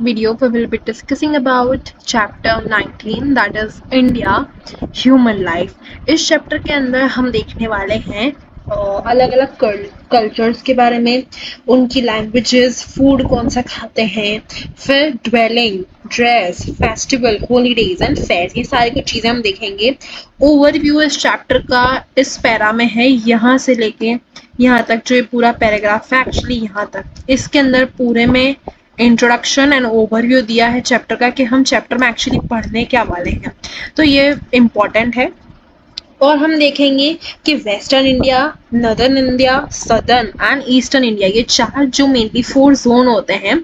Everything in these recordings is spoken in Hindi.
video we will be discussing about chapter 19 that is India Human Life। इस चैप्टर के अंदर हम देखने वाले हैं अलग अलग कल्चर्स के बारे में, उनकी लैंग्वेजेस, फूड कौन सा खाते हैं, फिर dwelling, dress, festival, holidays and fairs, ये सारी कुछ चीज़ें हम देखेंगे। ओवरव्यू इस चैप्टर का इस पैरा में है, यहाँ से लेके यहाँ तक जो ये पूरा पैराग्राफ है, एक्चुअली यहाँ तक इसके अंदर पूरे में इंट्रोडक्शन एंड ओवरव्यू दिया है चैप्टर का कि हम चैप्टर में एक्चुअली पढ़ने क्या वाले हैं, तो ये इम्पॉर्टेंट है। और हम देखेंगे कि western India, northern India, southern and eastern India, ये चार जो मेनली 4 जोन होते हैं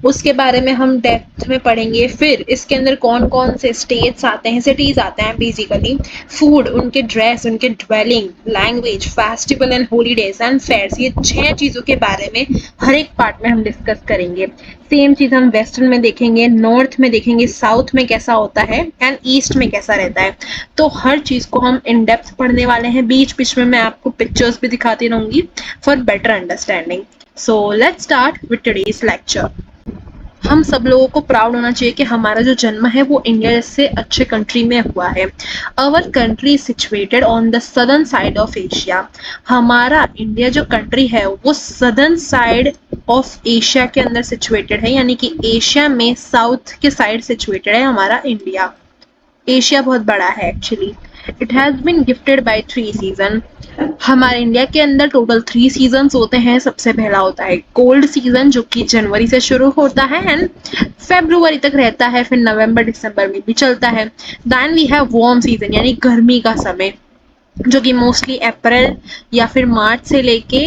उसके बारे में हम डेप्थ में पढ़ेंगे। फिर इसके अंदर कौन कौन से स्टेट्स आते हैं, सिटीज आते हैं बेसिकली, फूड, उनके ड्रेस, उनके dwelling, language, festival and holidays and fairs, ये 6 चीज़ों के बारे में हर एक पार्ट में हम डिस्कस करेंगे। सेम चीज़ हम वेस्टर्न में देखेंगे, नॉर्थ में देखेंगे, साउथ में कैसा होता है एंड ईस्ट में कैसा रहता है। तो हर चीज़ को हम इन डेप्थ पढ़ने वाले हैं। बीच बीच में मैं आपको पिक्चर्स भी दिखाती रहूंगी for better understanding. So let's start with today's lecture. हम सब लोगों को प्राउड होना चाहिए कि हमारा जो जन्म है वो इंडिया जैसे अच्छे कंट्री में हुआ है। Our country is situated on the southern side of Asia. हमारा इंडिया जो कंट्री है वो सदर्न साइड ऑफ एशिया के अंदर सिचुएटेड है, यानी कि एशिया में साउथ के साइड सिचुएटेड है हमारा इंडिया। एशिया बहुत बड़ा है actually. It has been gifted by 3 season. हमारे इंडिया के अंदर टोटल 3 सीजन्स होते हैं। सबसे पहला होता है कोल्ड सीजन जो कि जनवरी से शुरू होता है एंड फेब्रुवरी तक रहता है, फिर नवंबर दिसंबर में भी चलता है। Then we have warm season यानी गर्मी का समय जो कि मोस्टली अप्रैल या फिर मार्च से लेके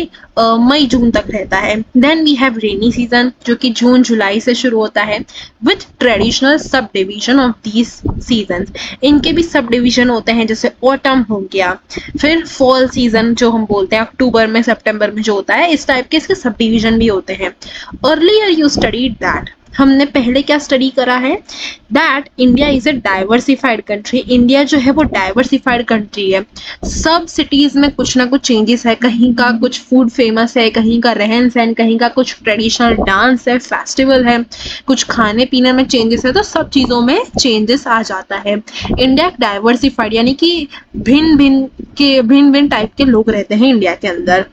मई जून तक रहता है। Then we have rainy season जो कि जून जुलाई से शुरू होता है with traditional subdivision of these seasons. इनके भी सब डिवीजन होते हैं, जैसे ऑटम हो गया, फिर फॉल सीजन जो हम बोलते हैं अक्टूबर में सितंबर में जो होता है, इस टाइप के इसके सब डिवीजन भी होते हैं। अर्लियर यू स्टडीड दैट, हमने पहले क्या स्टडी करा है, that India is a diversified country. India जो है वो डाइवर्सिफाइड कंट्री है। सब सिटीज में कुछ ना कुछ चेंजेस है, कहीं का कुछ फूड फेमस है, कहीं का रहन सहन, कहीं का कुछ ट्रेडिशनल डांस है, फेस्टिवल है, कुछ खाने पीने में चेंजेस है, तो सब चीज़ों में चेंजेस आ जाता है। इंडिया डाइवर्सिफाइड यानी कि भिन्न भिन्न टाइप के लोग रहते हैं इंडिया के अंदर।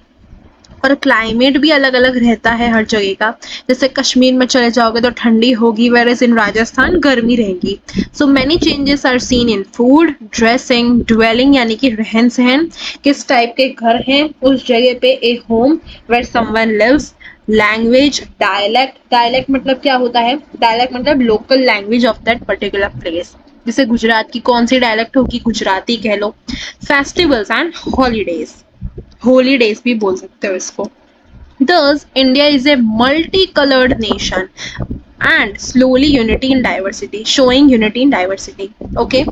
और क्लाइमेट भी अलग अलग रहता है हर जगह का। जैसे कश्मीर में चले जाओगे तो ठंडी होगी, वेरएज इन राजस्थान गर्मी रहेगी। So many changes are seen in food, dressing, dwelling यानी कि रहन सहन, किस टाइप के घर हैं उस जगह पे, a home where someone lives, language, dialect मतलब क्या होता है, डायलेक्ट मतलब local language of that particular place. जैसे गुजरात की कौन सी डायलेक्ट होगी, गुजराती कह लो। फेस्टिवल्स एंड हॉलीडेज, हॉलीडेज भी बोल सकते हो इसको। Thus, India is a multicolored nation and slowly unity in diversity, showing unity in diversity. Okay,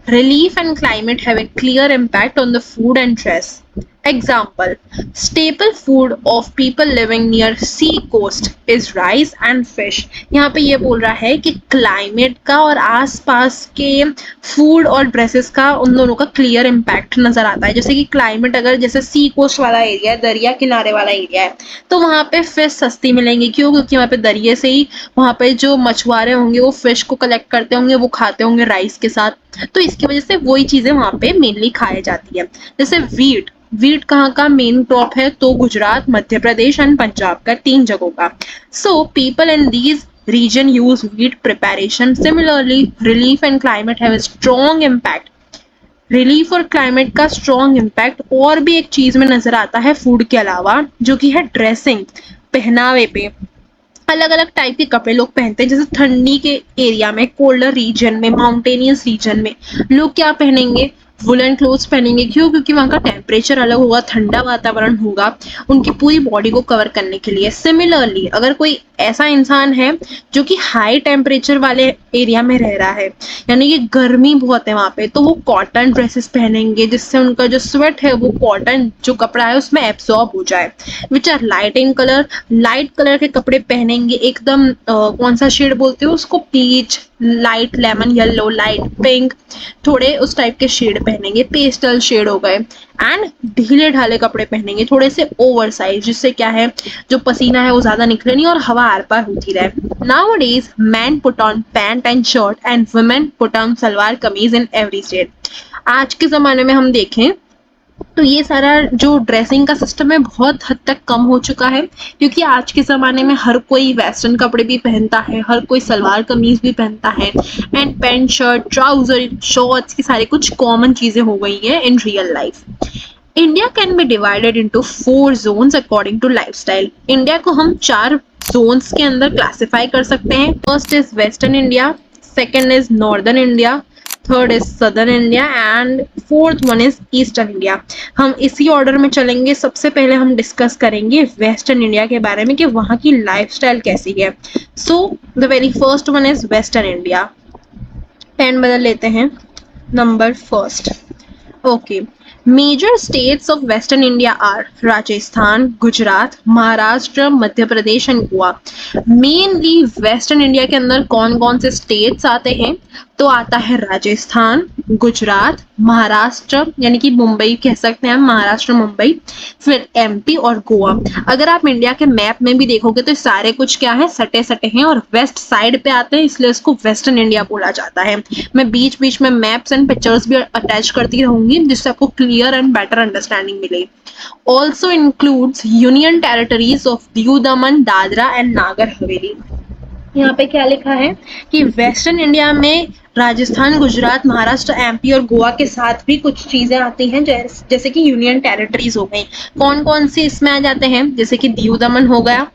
relief and climate have a clear impact on the food and dress. Example, staple food of people living near sea coast is rice and fish. यहाँ पे ये बोल रहा है कि क्लाइमेट का और आसपास के फूड और ड्रेसेस का उन दोनों का क्लियर इम्पैक्ट नजर आता है। जैसे कि क्लाइमेट अगर जैसे सी कोस्ट वाला एरिया है, दरिया किनारे वाला एरिया है, तो वहाँ पे फिश सस्ती मिलेंगी। क्यों? क्योंकि वहाँ पे दरिया से ही वहाँ पे जो मछुआरे होंगे वो फिश को कलेक्ट करते होंगे, वो खाते होंगे राइस के साथ, तो इसकी वजह से वही चीजें वहाँ पे मेनली खाई जाती है। जैसे वीट कहाँ का मेन क्रॉप है, तो गुजरात, मध्य प्रदेश एंड पंजाब का, 3 जगहों का। So people in these region use wheat preparation. Similarly relief and climate have a strong impact. Relief और क्लाइमेट का स्ट्रॉन्ग इम्पैक्ट और भी एक चीज में नजर आता है फूड के अलावा, जो कि है ड्रेसिंग, पहनावे पे। अलग अलग टाइप के कपड़े लोग पहनते हैं। जैसे ठंडी के एरिया में, कोल्डर रीजन में, माउंटेनियस रीजन में लोग क्या पहनेंगे, वुलन क्लोथ्स पहनेंगे। क्यों? क्योंकि वहाँ का टेम्परेचर अलग होगा, ठंडा वातावरण होगा उनकी पूरी बॉडी को कवर करने के लिए। सिमिलरली अगर कोई ऐसा इंसान है जो कि हाई टेम्परेचर वाले एरिया में रह रहा है, यानी कि गर्मी बहुत है वहाँ पे, तो वो कॉटन ड्रेसेस पहनेंगे जिससे उनका जो स्वेट है वो कॉटन जो कपड़ा है उसमें एब्सॉर्ब हो जाए। Which are light in colour, light colour के कपड़े पहनेंगे एकदम। कौन सा शेड बोलते हो उसको, peach, light lemon yellow, light pink, थोड़े उस टाइप के शेड पहनेंगे, पेस्टल शेड हो गए। एंड ढीले ढाले कपड़े पहनेंगे, थोड़े से ओवर साइज, जिससे क्या है जो पसीना है वो ज्यादा निकले नहीं और हवा आर पार होती रहे। Nowadays men put on pant and shirt and women put on salwar kameez in every state. आज के जमाने में हम देखें तो ये सारा जो ड्रेसिंग का सिस्टम है बहुत हद तक कम हो चुका है, क्योंकि आज के ज़माने में हर कोई वेस्टर्न कपड़े भी पहनता है, हर कोई सलवार कमीज भी पहनता है, and pant shirt trouser shorts की सारी कुछ कॉमन चीज़ें हो गई हैं in real life. India can be divided into 4 zones according to lifestyle. India को हम 4 जोन्स के अंदर क्लासिफाई कर सकते हैं। First is western India, second is northern India, third is southern India and fourth one is eastern India. हम इसी ऑर्डर में चलेंगे। सबसे पहले हम डिस्कस करेंगे वेस्टर्न इंडिया के बारे में कि वहाँ की लाइफस्टाइल कैसी है। So the very first one is western India. Pen बदल लेते हैं। Number first, okay. Major states of western India are Rajasthan, Gujarat, Maharashtra, Madhya Pradesh and Goa. Mainly western India के अंदर कौन कौन से स्टेट्स आते हैं? तो आता है राजस्थान, गुजरात, महाराष्ट्र यानी कि मुंबई कह सकते हैं हम, महाराष्ट्र मुंबई, फिर एमपी और गोवा। अगर आप इंडिया के मैप में भी देखोगे तो सारे कुछ क्या है, सटे सटे हैं और वेस्ट साइड पे आते हैं, इसलिए इसको वेस्टर्न इंडिया बोला जाता है। मैं बीच बीच में मैप्स एंड पिक्चर्स भी अटैच करती रहूंगी जिससे आपको क्लियर एंड बेटर अंडरस्टैंडिंग मिले। Also includes union territories of Diu Daman, Dadra and Nagar Haveli. यहाँ पे क्या लिखा है कि वेस्टर्न इंडिया में राजस्थान, गुजरात, महाराष्ट्र, एमपी और गोवा के साथ भी कुछ चीजें आती हैं, जैसे कि यूनियन टेरिटरीज हो गई। कौन कौन से इसमें आ जाते हैं? जैसे कि दीव दमन हो गया,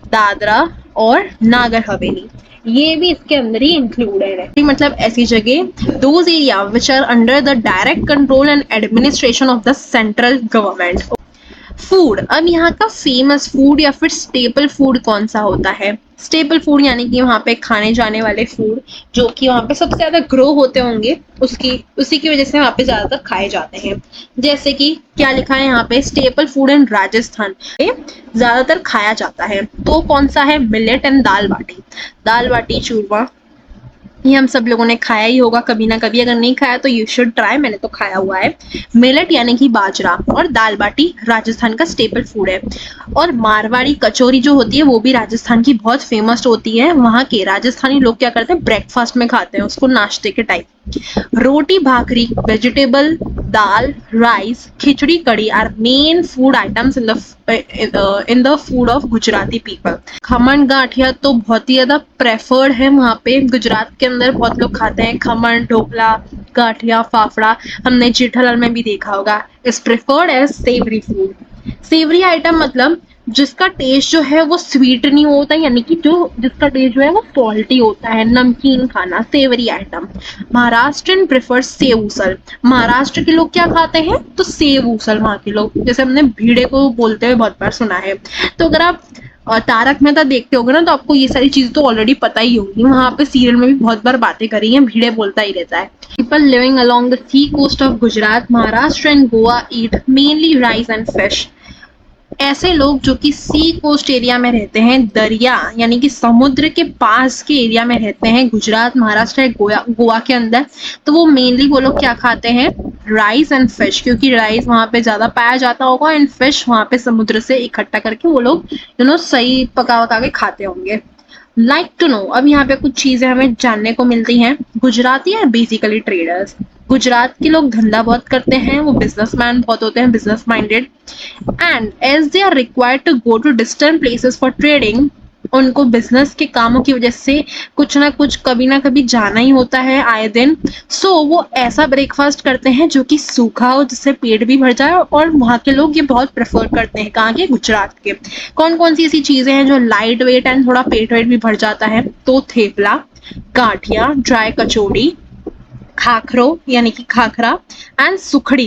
दादरा और नागर हवेली, ये भी इसके अंदर ही इंक्लूडेड है। मतलब ऐसी जगह, those area which are under the direct control and administration of the central government. Food, अब यहाँ का फेमस फूड या फिर स्टेपल फूड कौन सा होता है? स्टेपल फूड यानी कि वहाँ पे खाने जाने वाले फूड जो कि वहाँ पे सबसे ज्यादा ग्रो होते होंगे, उसी की वजह से वहाँ पे ज्यादातर खाए जाते हैं। जैसे कि क्या लिखा है यहाँ पे, स्टेपल फूड इन राजस्थान ज्यादातर खाया जाता है, तो कौन सा है? मिलेट एंड दाल बाटी। दाल बाटी चूरमा ये हम सब लोगों ने खाया ही होगा कभी ना कभी, अगर नहीं खाया तो यू शुड ट्राई, मैंने तो खाया हुआ है। मिलेट यानी कि बाजरा और दाल बाटी राजस्थान का स्टेपल फूड है। और मारवाड़ी कचौरी जो होती है वो भी राजस्थान की बहुत फेमस होती है। वहाँ के राजस्थानी लोग क्या करते हैं, ब्रेकफास्ट में खाते हैं उसको, नाश्ते के type. Roti bhakri, vegetable, dal, rice, khichdi, kadhi are main food items in the food of Gujarati people. Khaman gathiya तो बहुत ही ज्यादा प्रेफर्ड है वहाँ पे, गुजरात के अंदर बहुत लोग खाते हैं। खमन, ढोकला, गाठिया, फाफड़ा हमने जेठालाल में भी देखा होगा। Is preferred as savoury food. Savoury item मतलब जिसका टेस्ट जो है वो स्वीट नहीं होता, यानी कि जिसका टेस्ट जो है वो सॉल्टी होता है, नमकीन खाना, savoury item. Maharashtrian prefer sev usal. Maharashtra के लोग क्या खाते हैं? तो सेव उसल वहाँ के लोग, जैसे हमने भीड़े को बोलते हुए बहुत बार सुना है। तो अगर आप तारक मेहता देखते होगे ना तो आपको ये सारी चीजें तो ऑलरेडी पता ही होंगी, वहां पे सीरियल में भी बहुत बार बातें करी हैं, भीड़े बोलता ही रहता है। People living along the sea coast of Gujarat, Maharashtra and Goa eat mainly rice and fish. ऐसे लोग जो कि सी कोस्ट एरिया में रहते हैं, दरिया यानी कि समुद्र के पास के एरिया में रहते हैं, गुजरात, महाराष्ट्र, गोवा के अंदर, तो वो मेनली वो लोग क्या खाते हैं? राइस एंड फिश, क्योंकि राइस वहां पे ज्यादा पाया जाता होगा एंड फिश वहां पे समुद्र से इकट्ठा करके वो लोग सही पका के खाते होंगे। लाइक टू नो, अब यहाँ पे कुछ चीजें हमें जानने को मिलती हैं। Gujarati are basically traders. Gujarat के लोग धंधा बहुत करते हैं, वो बिजनेसमैन बहुत होते हैं, business minded. And as they are required to go to distant places for trading, उनको बिजनेस के कामों की वजह से कुछ ना कुछ कभी ना कभी जाना ही होता है आए दिन। सो वो ऐसा ब्रेकफास्ट करते हैं जो कि सूखा हो, जिससे पेट भी भर जाए, और वहाँ के लोग ये बहुत प्रेफर करते हैं। कहाँ के? गुजरात के। कौन कौन सी ऐसी चीजें हैं जो लाइट वेट एंड थोड़ा पेट वेट भी भर जाता है? तो थेपला, गाठिया, ड्राई कचौड़ी, खाखरो यानी कि खाखरा एंड सुखड़ी।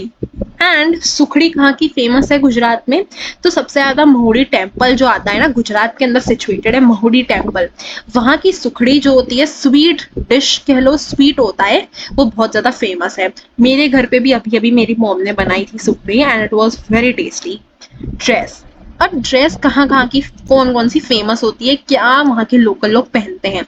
एंड सुखड़ी कहाँ की फेमस है गुजरात में? तो सबसे ज्यादा महुड़ी टेम्पल जो आता है ना, गुजरात के अंदर सिचुएटेड है महुड़ी टेम्पल, वहाँ की सुखड़ी जो होती है, स्वीट डिश कह लो, स्वीट होता है, वो बहुत ज्यादा फेमस है। मेरे घर पे भी अभी अभी मेरी मॉम ने बनाई थी sukhdi and it was very tasty. Dress, अब ड्रेस कहाँ कहाँ की कौन कौन सी फेमस होती है, क्या वहाँ के लोकल लोग पहनते हैं।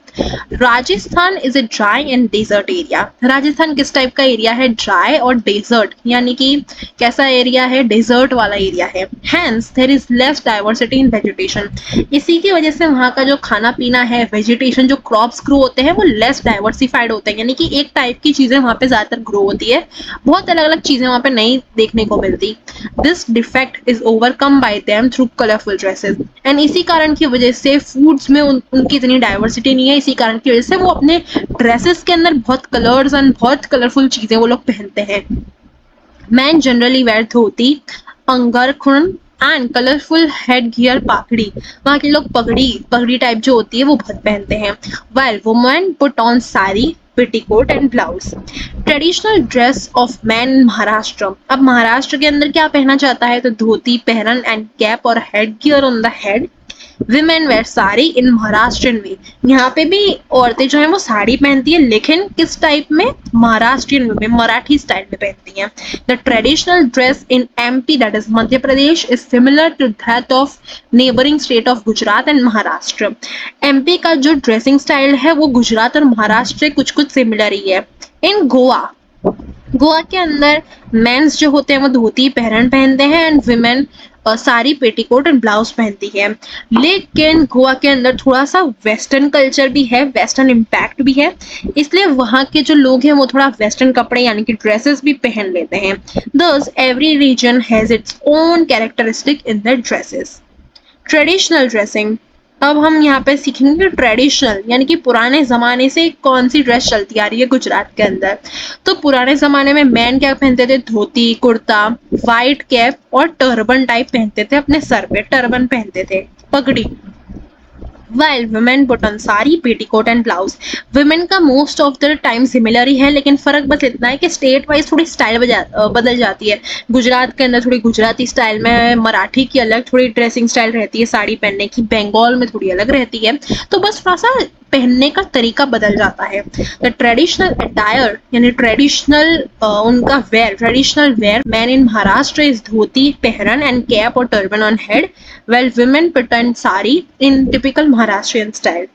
Rajasthan is a dry and desert area. Rajasthan किस टाइप का एरिया है, ड्राई और डेजर्ट, यानी कि कैसा एरिया है, डेजर्ट वाला एरिया है। Hence there is less diversity in vegetation. इसी की वजह से वहाँ का जो खाना पीना है, वेजिटेशन जो क्रॉप्स ग्रो होते हैं वो लेस डाइवर्सिफाइड होते हैं, यानी कि एक टाइप की चीजें वहाँ पे ज्यादातर ग्रो होती है, बहुत अलग अलग चीजें वहाँ पे नहीं देखने को मिलती। This defect is overcome bye them through colourful dresses. And इसी कारण की वजह से फूड्स में उनकी इतनी डाइवर्सिटी नहीं है, इसी कारण की वजह से वो अपने ड्रेसेस के अंदर बहुत कलर्स एंड बहुत कलरफुल चीजें वो लोग पहनते हैं। Man generally wear dhoti, angarkhun and colourful head gear pagdi. वहाँ के लोग पगड़ी पगड़ी टाइप जो होती है वो बहुत पहनते हैं। While women put on sari, petticoat and blouse. Traditional dress of man in Maharashtra. अब महाराष्ट्र के अंदर क्या पहना जाता है, तो धोती पहनन एंड कैप और head gear on the head. Women wear sari in Maharashtrian way. यहाँ पे भी औरतें जो है वो साड़ी पहनती है, लेकिन किस टाइप में, महाराष्ट्रियन वे में, मराठी स्टाइल में पहनती हैं। The traditional dress in MP that is Madhya Pradesh is similar to that of neighbouring state of Gujarat and Maharashtra. MP का जो ड्रेसिंग स्टाइल है वो गुजरात और महाराष्ट्र से कुछ कुछ सिमिलर ही है। इन गोवा, गोवा के अंदर मेंस जो होते हैं वो धोती पहरन पहनते हैं and women sari petticoat and blouse पहनती है। लेकिन गोवा के अंदर थोड़ा सा वेस्टर्न कल्चर भी है, वेस्टर्न इम्पैक्ट भी है, इसलिए वहाँ के जो लोग हैं वो थोड़ा वेस्टर्न कपड़े यानी कि ड्रेसेस भी पहन लेते हैं। Thus every region has its own characteristic in their dresses. Traditional dressing. अब हम यहाँ पे सीखेंगे ट्रेडिशनल यानी कि पुराने जमाने से कौन सी ड्रेस चलती आ रही है गुजरात के अंदर। तो पुराने जमाने में मैन क्या पहनते थे, धोती कुर्ता, वाइट कैप और टर्बन टाइप पहनते थे, अपने सर पे टर्बन पहनते थे, पगड़ी। While women put on sari, petticoat and blouse. women का most of the time similar ही है, लेकिन फर्क बस इतना है कि स्टेट वाइज थोड़ी स्टाइल बदल जाती है। गुजरात के अंदर थोड़ी गुजराती स्टाइल में, मराठी की अलग थोड़ी ड्रेसिंग स्टाइल रहती है साड़ी पहनने की, बंगाल में थोड़ी अलग रहती है, तो बस थोड़ा सा पहनने का तरीका बदल जाता है। द ट्रेडिशनल अटायर यानी ट्रेडिशनल उनका wear, traditional wear man in Maharashtra is dhoti पहरन एंड कैप और turban on head, well women put on sari in typical Maharashtrian style.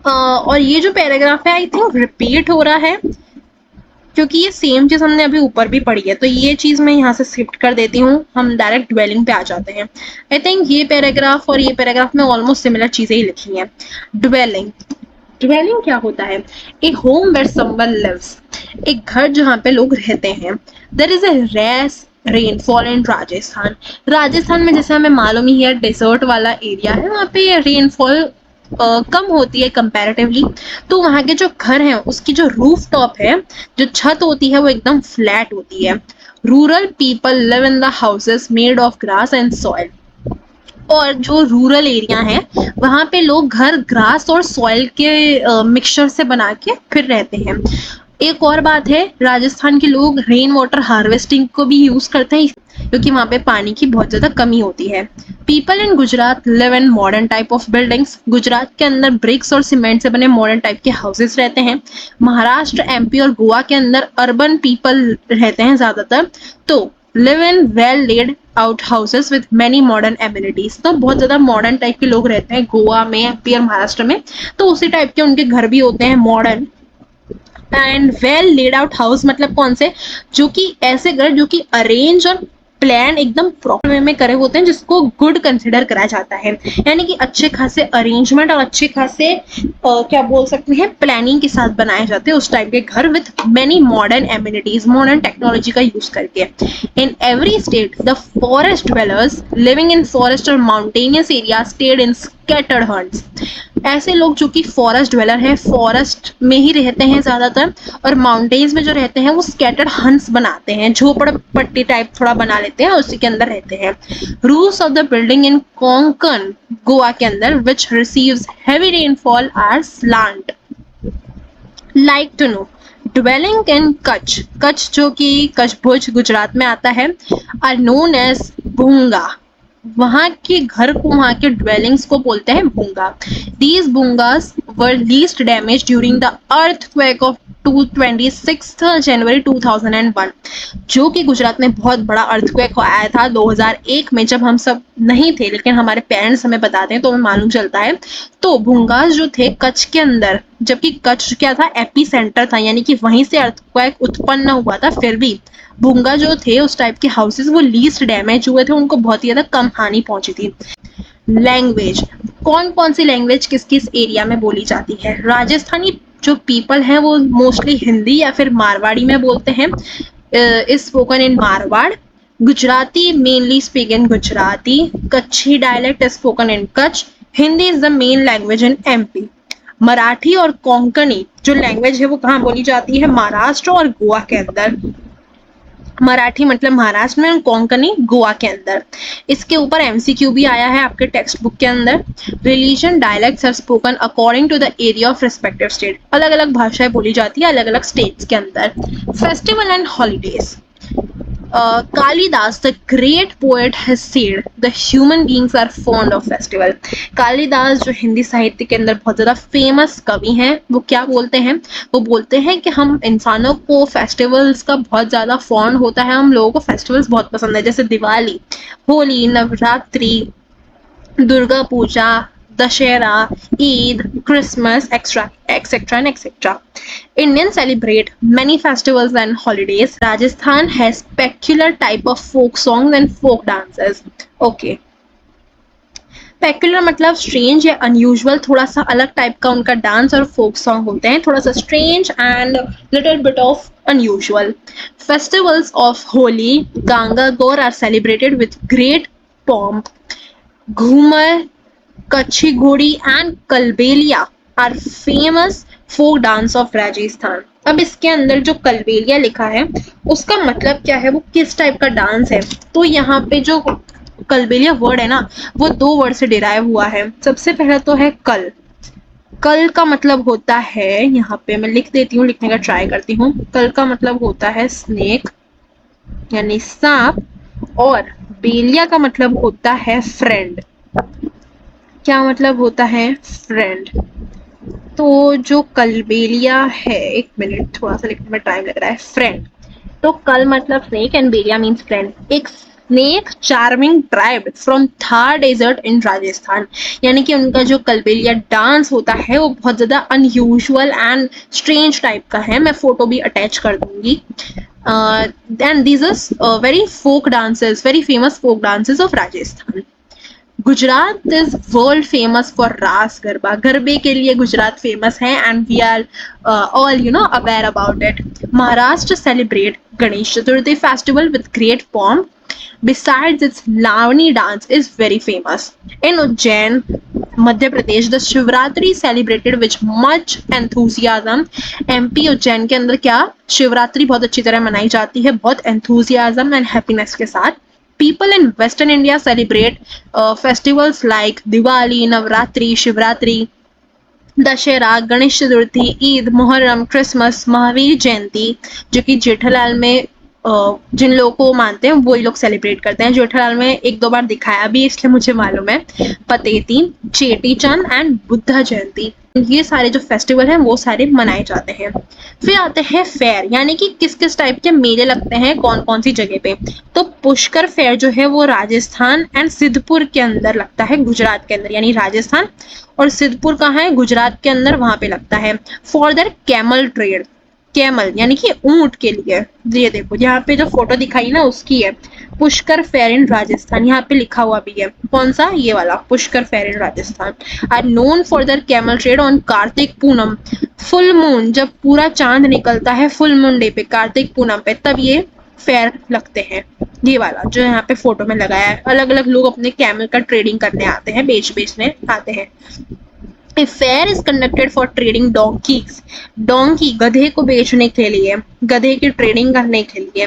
और ये जो पैराग्राफ है आई थिंक रिपीट हो रहा है, क्योंकि ये सेम चीज हमने अभी ऊपर भी पढ़ी है, तो ये चीज मैं यहाँ से शिफ्ट कर देती हूँ, हम डायरेक्ट ड्वेलिंग पे आ जाते हैं। आई थिंक ये पैराग्राफ और ये पैराग्राफ में ऑलमोस्ट सिमिलर चीजें ही लिखी हैं। ड्वेलिंग, ड्वेलिंग क्या होता है, a home where someone lives, एक घर जहाँ पे लोग रहते हैं। There is a scarce rainfall in Rajasthan. Rajasthan में जैसे हमें मालूम ही है डेजर्ट वाला एरिया है, वहाँ पे रेनफॉल कम होती है कंपैरेटिवली, तो वहाँ के जो घर हैं उसकी जो रूफ टॉप है, जो छत होती है वो एकदम फ्लैट होती है। Rural people live in the houses made of grass and soil. और जो रूरल एरिया है वहाँ पे लोग घर ग्रास और सॉइल के मिक्सचर से बना के फिर रहते हैं। एक और बात है, राजस्थान के लोग रेन वाटर हार्वेस्टिंग को भी यूज करते हैं, क्योंकि वहाँ पे पानी की बहुत ज्यादा कमी होती है। People in Gujarat live in modern type of buildings. Gujarat के अंदर ब्रिक्स और सीमेंट से बने मॉडर्न टाइप के हाउसेस रहते हैं। महाराष्ट्र, एमपी और गोवा के अंदर अर्बन पीपल रहते हैं ज्यादातर, तो live in well laid out houses with many modern amenities. तो बहुत ज्यादा मॉडर्न टाइप के लोग रहते हैं गोवा में, एमपी और महाराष्ट्र में, तो उसी टाइप के उनके घर भी होते हैं modern. And well laid out house मतलब कौन से, जो कि ऐसे घर जो कि अरेंज और प्लान एकदम प्रॉपर वे में करे होते हैं, जिसको गुड कंसिडर करा जाता है, यानी कि अच्छे खासे अरेंजमेंट और अच्छे खासे क्या बोल सकते हैं प्लानिंग के साथ बनाए जाते हैं उस टाइप के घर with many modern amenities, modern technology का यूज करके। In every state the forest dwellers living in forest और mountainous area stayed in scattered huts. ऐसे लोग जो कि फॉरेस्ट ड्वेलर हैं, फॉरेस्ट में ही रहते हैं ज्यादातर, और माउंटेन्स में जो रहते हैं वो स्कैटर्ड हंट्स बनाते हैं, झोपड़ पट्टी टाइप थोड़ा बना लेते हैं, उसी के अंदर रहते हैं। Roofs of the building in Konkan Goa के अंदर which receives heavy rainfall are slant. Like to know dwelling in Kutch, Kutch जो कि कच्छ भुज गुजरात में आता है, आर नोन एज भूंगा। वहां के घर को, वहां के ड्वेलिंग्स को बोलते हैं bhunga. These bhungas were least damage during the earthquake of 26 January 2001, जो कि गुजरात में बहुत बड़ा अर्थक्वेक आया था 2001 में, जब हम सब नहीं थे लेकिन हमारे पेरेंट्स हमें बताते हैं तो हमें मालूम चलता है। तो भूंगास जो थे कच्छ के अंदर, जबकि कच्छ क्या था, एपी सेंटर था, यानी कि वहीं से अर्थक्वेक उत्पन्न हुआ था, फिर भी भूंगा जो थे उस टाइप के हाउसेस वो लीस्ट डैमेज हुए थे, उनको बहुत ही ज्यादा कम हानि पहुंची थी। लैंग्वेज, कौन कौन सी लैंग्वेज किस किस एरिया में बोली जाती है? राजस्थानी जो पीपल है वो मोस्टली हिंदी या फिर मारवाड़ी में बोलते हैं, is spoken in Marwar. Gujarati mainly speak in Gujarati. Kutchi dialect is spoken in Kutch. Hindi is the main language in MP. Marathi और कोंकणी जो लैंग्वेज है वो कहाँ बोली जाती है? महाराष्ट्र और गोवा के अंदर। मराठी मतलब महाराष्ट्र में और कोंकणी गोवा के अंदर। इसके ऊपर एमसीक्यू भी आया है आपके टेक्स्ट बुक के अंदर। Religion dialects are spoken according to the area of respective state. अलग अलग भाषाएं बोली जाती है अलग अलग स्टेट्स के अंदर। Festival and holidays, Kalidas the great poet has said the human beings are fond of festival. Kalidas जो हिंदी साहित्य के अंदर बहुत ज्यादा फेमस कवि हैं, वो क्या बोलते हैं? वो बोलते हैं कि हम इंसानों को फेस्टिवल्स का बहुत ज्यादा फॉन्ड होता है, हम लोगों को फेस्टिवल्स बहुत पसंद है, जैसे Diwali, Holi, Navratri, Durga Puja, Dussehra, Eid, Christmas, etc. and etc. Indians celebrate many festivals and holidays. Rajasthan has peculiar type of folk songs and folk dances. Okay. Peculiar मतलब स्ट्रेंज या अनयूजुअल, थोड़ा सा अलग टाइप का उनका डांस और फोक सॉन्ग होते हैं, थोड़ा सा strange and little bit of unusual. Festivals of Holi, Gangaur are celebrated with great pomp. Ghoomar, Kachchhi Ghodi and Kalbelia are famous folk dance of Rajasthan. अब इसके अंदर जो कलबेलिया लिखा है उसका मतलब क्या है, वो किस टाइप का डांस है? तो यहाँ पे जो कलबेलिया वर्ड है ना, वो दो वर्ड से डिराइव हुआ है। सबसे पहला तो है कल। कल का मतलब होता है, यहाँ पे मैं लिख देती हूँ, लिखने का ट्राई करती हूँ। कल का मतलब होता है स्नेक यानी सांप, और बेलिया का मतलब होता है फ्रेंड। क्या मतलब होता है? फ्रेंड। तो जो कलबेलिया है, एक मिनट थोड़ा सा लिखने में टाइम लग रहा है, फ्रेंड। तो कल मतलब स्नेक एंड बेलिया मीन्स फ्रेंड। एक snake charming tribe from Thar desert in Rajasthan, यानी कि उनका जो कलबेलिया डांस होता है वो बहुत ज्यादा अनयूजुअल एंड स्ट्रेंज टाइप का है। मैं फोटो भी अटैच कर दूंगी। And this is very folk dances, very famous folk dances of Rajasthan. Gujarat is world famous for Ras Garba. गरबे के लिए गुजरात फेमस है and we are all aware about it. Maharashtra celebrate Ganesh Chaturthi festival with great pomp. Besides, its Lavani dance is very famous. In Ujjain, Madhya Pradesh, the Shivratri celebrated with much enthusiasm. MP Ujjain के अंदर क्या शिवरात्रि बहुत अच्छी तरह मनाई जाती है, बहुत enthusiasm and happiness के साथ। People in Western India celebrate festivals like Diwali, Navratri, Shivratri, Dussehra, Ganesh Chaturthi, Eid, Muharram, Christmas, Mahavir Jayanti, जो कि जेठालाल में जिन लोगों को मानते हैं वही लोग सेलिब्रेट करते हैं। जेठालाल में एक दो बार दिखाया भी इसलिए मुझे मालूम है। पतेती, चेटी चंद एंड बुद्धा जयंती, ये सारे जो फेस्टिवल हैं वो सारे मनाए जाते हैं। फिर आते हैं फेयर, यानी कि किस किस टाइप के मेले लगते हैं कौन कौन सी जगह पे। तो पुष्कर फेयर जो है वो राजस्थान एंड सिद्धपुर के अंदर लगता है, गुजरात के अंदर, यानी राजस्थान और सिद्धपुर कहाँ है? गुजरात के अंदर, वहां पे लगता है। For their camel trade, camel यानी कि ऊंट के लिए। ये देखो यहाँ पे जो फोटो दिखाई ना उसकी है, पुष्कर फेयर इन राजस्थान, यहाँ पे लिखा हुआ भी है। कौन सा? ये वाला, Pushkar fair in Rajasthan. Are known for their camel trade on Kartik Poonam, full moon, जब पूरा चांद निकलता है फुल मून डे पे, कार्तिक पूनम पे, तब ये फेयर लगते हैं। ये वाला जो यहाँ पे फोटो में लगाया है, अलग अलग लोग अपने कैमल का ट्रेडिंग करने आते हैं, बेचने आते हैं। A fair is conducted for trading donkeys. Donkey गधे को बेचने के लिए, गधे की ट्रेडिंग करने के लिए।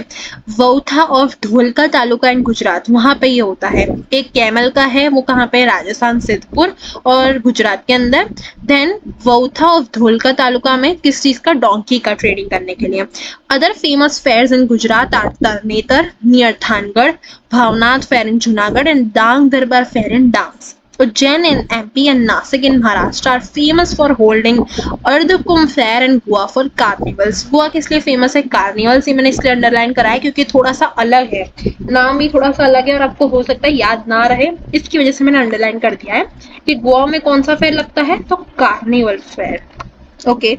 वौथा ऑफ ढोलका तालुका इन गुजरात, वहां पे ये होता है। एक कैमल का है, वो कहाँ पे? राजस्थान सिद्धपुर और गुजरात के अंदर। देन वौथा ऑफ ढोलका तालुका में किस चीज का? डोंकी का ट्रेडिंग करने के लिए। Other famous fairs in Gujarat are Tarnetar near Thangadh, Bhavnath fair in Junagadh and Dang Darbar fair in Dang. Ujjain in MP and Nasik in Maharashtra are famous for holding Ardh Kumbh Fair and Goa for carnivals. Goa किस लिए फेमस है? कार्निवल से। मैंने इसलिए अंडरलाइन करा है क्योंकि थोड़ा सा अलग है, नाम भी थोड़ा सा अलग है और आपको हो सकता है याद ना रहे, इसकी वजह से मैंने अंडरलाइन कर दिया है कि गोवा में कौन सा फेयर लगता है, तो carnival fair. Okay,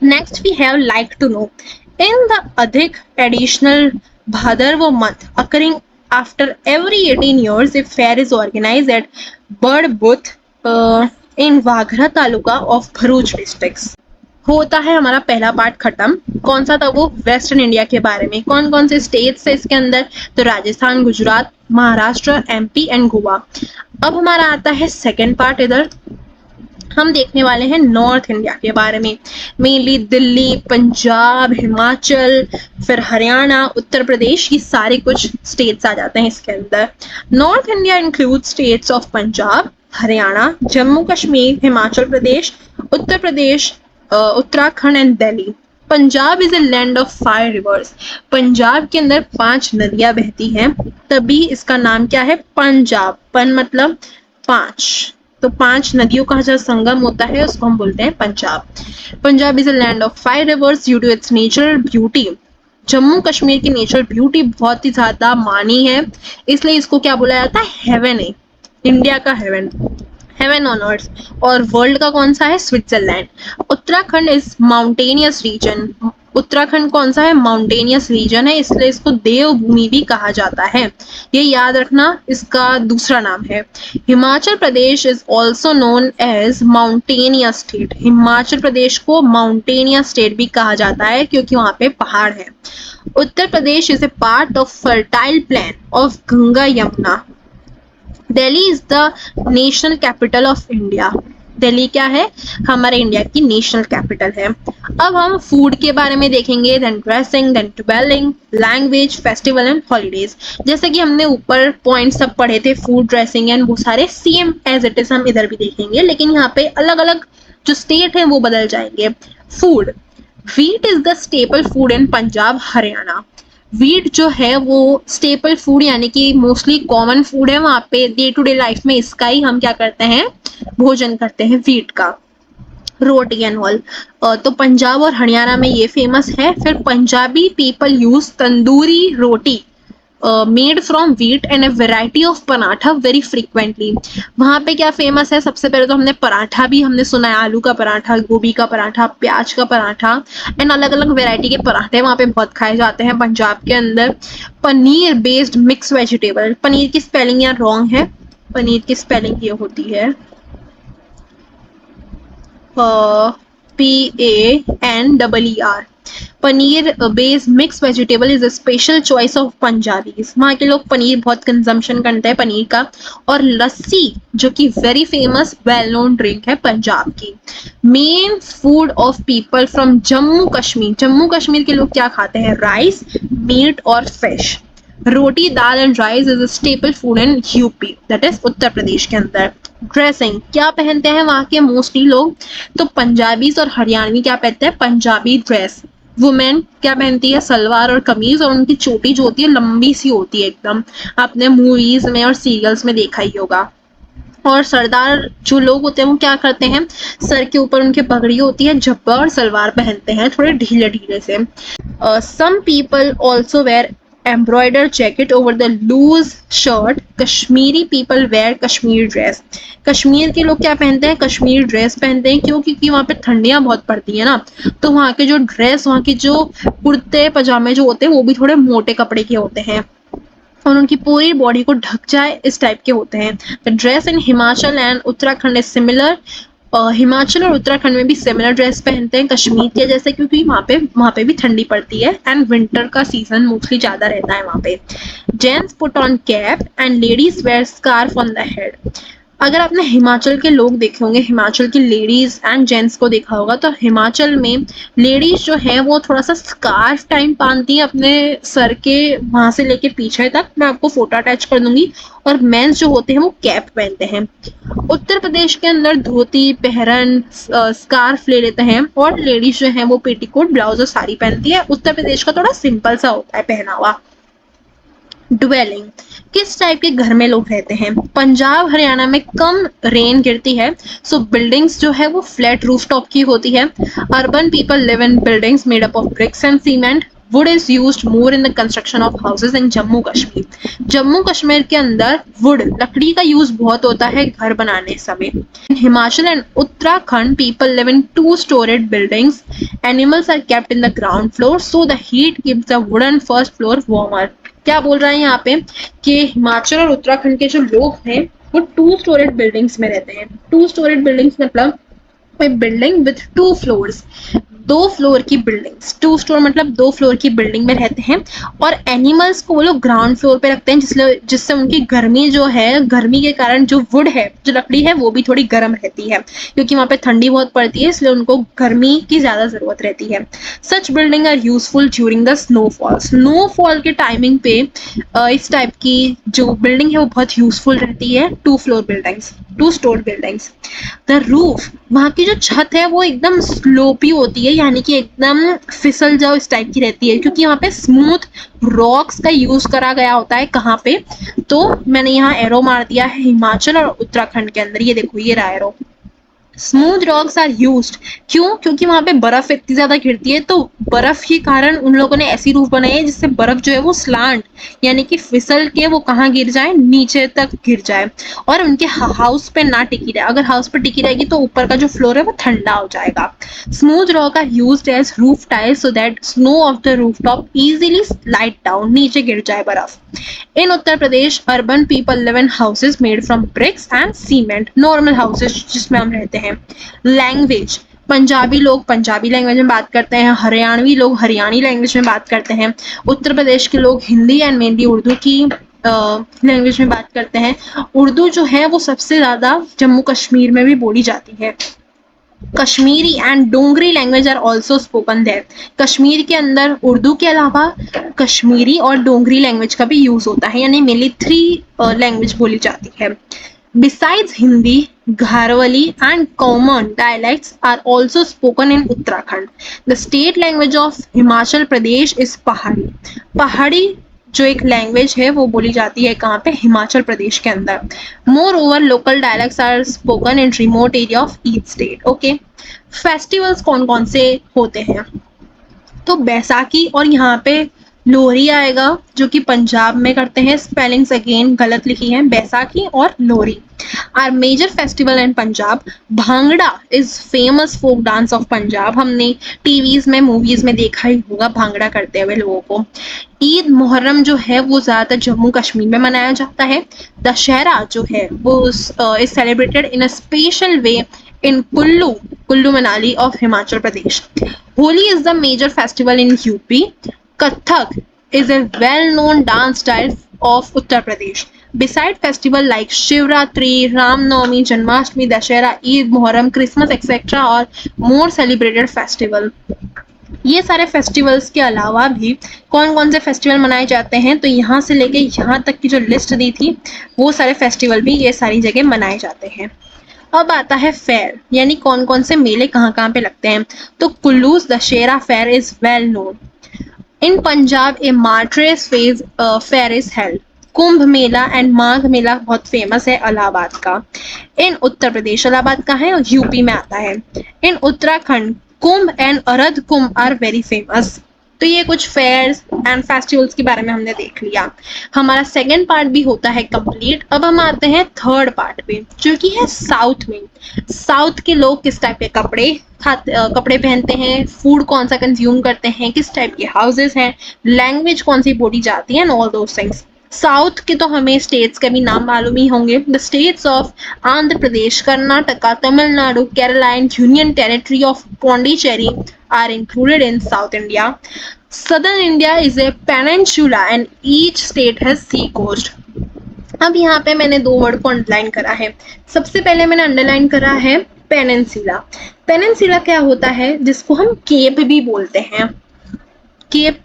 next we have like to know. In the Adhik additional Bhadarva month occurring after every 18 years, a fair is organized at Bird Booth in Waghra taluka of Bharuch districts. होता है हमारा पहला पार्ट खत्म। कौन सा था वो? वेस्टर्न इंडिया के बारे में। कौन कौन से स्टेट्स है इसके अंदर? तो राजस्थान, गुजरात, महाराष्ट्र, एमपी एंड गोवा। अब हमारा आता है सेकेंड पार्ट। इधर हम देखने वाले हैं नॉर्थ इंडिया के बारे में, मेनली दिल्ली, पंजाब, हिमाचल, फिर हरियाणा, उत्तर प्रदेश, ये सारे कुछ स्टेट्स आ जाते हैं इसके अंदर। North India include states of Punjab, Haryana, Jammu Kashmir, Himachal Pradesh, Uttar Pradesh, Uttarakhand and Delhi. Punjab is a land of 5 reverse. Punjab के अंदर 5 नदियां बहती हैं, तभी इसका नाम क्या है? पंजाब। पन मतलब 5, तो 5 नदियों का जो संगम होता है उसको हम बोलते हैं Punjab. Punjab is a land of 5 rivers due to its natural beauty. Jammu Kashmir की नेचुरल ब्यूटी बहुत ही ज्यादा मानी है, इसलिए इसको क्या बोला जाता है? हेवन है, इंडिया का हेवन, हेवन ऑन अर्थ। और वर्ल्ड का कौन सा है? Switzerland. Uttarakhand is mountainous region. Uttarakhand कौन सा है? माउंटेनियस रीजन है, इसलिए इसको देवभूमि भी कहा जाता है, ये याद रखना, इसका दूसरा नाम है। Himachal Pradesh is also known as mountainous state. Himachal Pradesh को माउंटेनियस स्टेट भी कहा जाता है क्योंकि वहां पे पहाड़ है। Uttar Pradesh is a part of fertile plain of Ganga Yamuna. Delhi is the national capital of India. Delhi क्या है? हमारे इंडिया की नेशनल कैपिटल है। अब हम फूड के बारे में देखेंगे, then dressing, then dwelling, language, festival and holidays. जैसे कि हमने ऊपर पॉइंट सब पढ़े थे, फूड, ड्रेसिंग एंड वो सारे सेम एज इट इज हम इधर भी देखेंगे, लेकिन यहाँ पे अलग अलग जो स्टेट है वो बदल जाएंगे। Food, wheat is the staple food in Punjab, Haryana. Wheat जो है वो स्टेपल फूड यानी कि मोस्टली कॉमन फूड है वहां पे, डे टू डे लाइफ में इसका ही हम क्या करते हैं? भोजन करते हैं, व्हीट का, रोटी एंड ऑल। तो पंजाब और हरियाणा में ये फेमस है। फिर Punjabi people use tandoori roti made from wheat and a variety of paratha very frequently. वहां पे क्या फेमस है? सबसे पहले तो हमने पराठा भी हमने सुना है, आलू का पराठा, गोभी का पराठा, प्याज का पराठा एंड अलग अलग वेराइटी के पराठे वहां पे बहुत खाए जाते हैं पंजाब के अंदर। Paneer based mix vegetable. Paneer की स्पेलिंग यहाँ रॉन्ग है, पनीर की स्पेलिंग ये होती है PANEER। Paneer based mix vegetable is a special choice of Punjabis. वहाँ के लोग पनीर बहुत कंजम्पशन करते हैं पनीर का। और लस्सी जो कि very famous well known drink है पंजाब की। Main food of people from Jammu Kashmir. Jammu Kashmir के लोग क्या खाते हैं? राइस, मीट और fish. Roti, dal and rice is a staple food in UP, that is Uttar Pradesh के अंदर। ड्रेसिंग, क्या पहनते हैं वहां के मोस्टली लोग? तो पंजाबीज और हरियाणवी क्या पहनते हैं? पंजाबी ड्रेस। वुमेन क्या पहनती है? सलवार और कमीज, और उनकी चोटी जो होती है लंबी सी होती है एकदम, आपने मूवीज में और सीरियल्स में देखा ही होगा। और सरदार जो लोग होते हैं वो क्या करते हैं? सर के ऊपर उनके पगड़ी होती है, झब्बा और सलवार पहनते हैं थोड़े ढीले ढीले से। Some people also wear embroidered jacket over the loose shirt. Kashmiri people wear Kashmir dress. Kashmir के लोग क्या पहनते हैं? कश्मीर ड्रेस पहनते हैं। क्यों? क्योंकि वहाँ पे ठंडियां बहुत पड़ती है ना, तो वहाँ के जो ड्रेस, वहाँ के जो कुर्ते पजामे जो होते हैं वो भी थोड़े मोटे कपड़े के होते हैं और उनकी पूरी बॉडी को ढक जाए इस टाइप के होते हैं। The dress in Himachal and Uttarakhand is similar. Himachal और उत्तराखंड में भी सिमिलर ड्रेस पहनते हैं कश्मीर के जैसे, क्योंकि वहाँ पे भी ठंडी पड़ती है एंड विंटर का सीजन मोस्टली ज्यादा रहता है वहाँ पे। Gents put on cap and ladies wear scarf on the head. अगर आपने हिमाचल के लोग देखे होंगे, हिमाचल की लेडीज एंड जेंट्स को देखा होगा, तो हिमाचल में लेडीज जो है वो थोड़ा सा स्कार्फ टाइम बांधती है अपने सर के वहां से लेके पीछे तक, मैं आपको फोटो अटैच कर दूंगी। और मेंस जो होते हैं वो कैप पहनते हैं। उत्तर प्रदेश के अंदर धोती, पहरन, स्कार्फ ले लेते हैं और लेडीज जो है वो पेटीकोट, ब्लाउज और साड़ी पहनती है। उत्तर प्रदेश का थोड़ा सिंपल सा होता है पहनावा। ड्वेलिंग, किस टाइप के घर में लोग रहते हैं? पंजाब हरियाणा में कम रेन गिरती है, सो बिल्डिंग्स जो है वो फ्लैट रूफटॉप की होती है। Urban people live in buildings made up of bricks and cement. Would is used more in the construction of houses in Jammu Kashmir. Jammu Kashmir के अंदर वुड, लकड़ी का यूज बहुत होता है घर बनाने समय। In Himachal and Uttarakhand, people live in two-storied buildings. Animals are kept in the ground floor, so the heat keeps the wooden first floor warmer. क्या बोल रहा है यहाँ पे कि हिमाचल और उत्तराखंड के जो लोग हैं वो टू स्टोरेड बिल्डिंग्स में रहते हैं। टू स्टोरेड बिल्डिंग्स मतलब बिल्डिंग विथ टू फ्लोर्स, दो फ्लोर की बिल्डिंग्स, टू स्टोर मतलब दो फ्लोर की बिल्डिंग में रहते हैं। और एनिमल्स को वो लोग ग्राउंड फ्लोर पे रखते हैं जिससे उनकी गर्मी जो है, गर्मी के कारण जो वुड है, जो लकड़ी है वो भी थोड़ी गर्म रहती है, क्योंकि वहां पे ठंडी बहुत पड़ती है, इसलिए उनको गर्मी की ज्यादा जरूरत रहती है। Such building are useful during the snowfall. Snowfall के टाइमिंग पे इस टाइप की जो बिल्डिंग है वो बहुत यूजफुल रहती है, two floor buildings, two storey buildings. The roof, वहां की जो छत है वो एकदम स्लोपी होती है, यानी कि एकदम फिसल जाओ इस टाइप की रहती है, क्योंकि यहाँ पे स्मूथ रॉक्स का यूज करा गया होता है। कहाँ पे? तो मैंने यहाँ एरो मार दिया है हिमाचल और उत्तराखंड के अंदर, ये देखो ये रहा arrow. Smooth rocks are used, क्यों? क्योंकि वहां पे बर्फ इतनी ज्यादा गिरती है, तो बर्फ के कारण उन लोगों ने ऐसी रूफ बनाई है जिससे बर्फ जो है वो स्लांट, यानी कि फिसल के वो कहाँ गिर जाए, नीचे तक गिर जाए और उनके हाउस पे ना टिकी रहे। अगर हाउस पे टिकी रहेगी तो ऊपर का जो फ्लोर है वो ठंडा हो जाएगा। Smooth rock are used as roof tiles so that snow off the roof top easily slide down, नीचे गिर जाए बर्फ। In Uttar Pradesh, urban people live in houses made from bricks and cement. Normal houses जिसमें हम रहते हैं। Language, पंजाबी लोग पंजाबी लैंग्वेज में बात करते हैं, हरियाणवी लोग हरियाणी लैंग्वेज में बात करते हैं, उत्तर प्रदेश के लोग हिंदी एंड मेनली उर्दू की लैंग्वेज में बात करते हैं। उर्दू जो है वो सबसे ज्यादा जम्मू कश्मीर में भी बोली जाती है। Kashmiri and Dongri language are also spoken there. Kashmir के अंदर उर्दू के अलावा कश्मीरी और डोंगरी लैंग्वेज का भी यूज होता है, यानी मेनली थ्री लैंग्वेज बोली जाती है। Besides Hindi, Garhwali and common dialects are also spoken in Uttarakhand. The state language of Himachal Pradesh is Pahari. Pahari जो एक लैंग्वेज है वो बोली जाती है कहाँ पे? हिमाचल प्रदेश के अंदर। Moreover local dialects are spoken in remote area of each state. Okay, festivals कौन कौन से होते हैं? तो बैसाखी और यहाँ पे लोहरी आएगा, जो कि पंजाब में करते हैं। स्पेलिंग्स अगेन गलत लिखी है, बैसाखी और Lohri. Are major festival in Punjab. Bhangra is famous folk dance of Punjab. हमने टीवीज में मूवीज में देखा ही होगा भांगड़ा करते हुए लोगों को। ईद मुहर्रम जो है वो ज्यादातर जम्मू कश्मीर में मनाया जाता है। दशहरा जो है वो is celebrated in a special way in Kullu Manali of Himachal Pradesh. Holi is the major festival in UP. Kathak is a well-known dance style of Uttar Pradesh. Beside festivals like Shivratri, Ram Navami, Janmashtami, Dashera, Eid, Muharram, Christmas, etc. और more celebrated festival. ये सारे फेस्टिवल्स के अलावा भी कौन कौन से फेस्टिवल मनाए जाते हैं? तो यहाँ से लेके यहाँ तक की जो लिस्ट दी थी वो सारे फेस्टिवल भी ये सारी जगह मनाए जाते हैं। अब आता है फेयर, यानी कौन कौन से मेले कहाँ कहाँ पे लगते हैं। तो Kullu's Dussehra fair is well known. In Punjab a martyrs fair is held. Kumbh Mela and Magh Mela बहुत फेमस है इलाहाबाद का। इन उत्तर प्रदेश, इलाहाबाद का है और यूपी में आता है। In Uttarakhand Kumbh and Ardh Kumbh are very famous. तो ये कुछ फेयर्स एंड फेस्टिवल्स के बारे में हमने देख लिया। हमारा सेकेंड पार्ट भी होता है कंप्लीट। अब हम आते हैं थर्ड पार्ट पे, जो कि है साउथ में। साउथ के लोग किस टाइप के कपड़े पहनते हैं, फूड कौन सा कंज्यूम करते हैं, किस टाइप के हाउसेस हैं, लैंग्वेज कौन सी बोली जाती है and all those things. South के तो हमें स्टेट्स के भी नाम मालूम ही होंगे। The states of Andhra Pradesh, Karnataka, Tamil Nadu, Kerala and union territory of Pondicherry are included in South India. Southern India is a peninsula and each state has sea coast. अब यहाँ पे मैंने दो वर्ड को अंडरलाइन करा है। सबसे पहले मैंने अंडरलाइन करा है पेनिनसुला। पेनिनसुला क्या होता है? जिसको हम केप भी बोलते हैं। केप,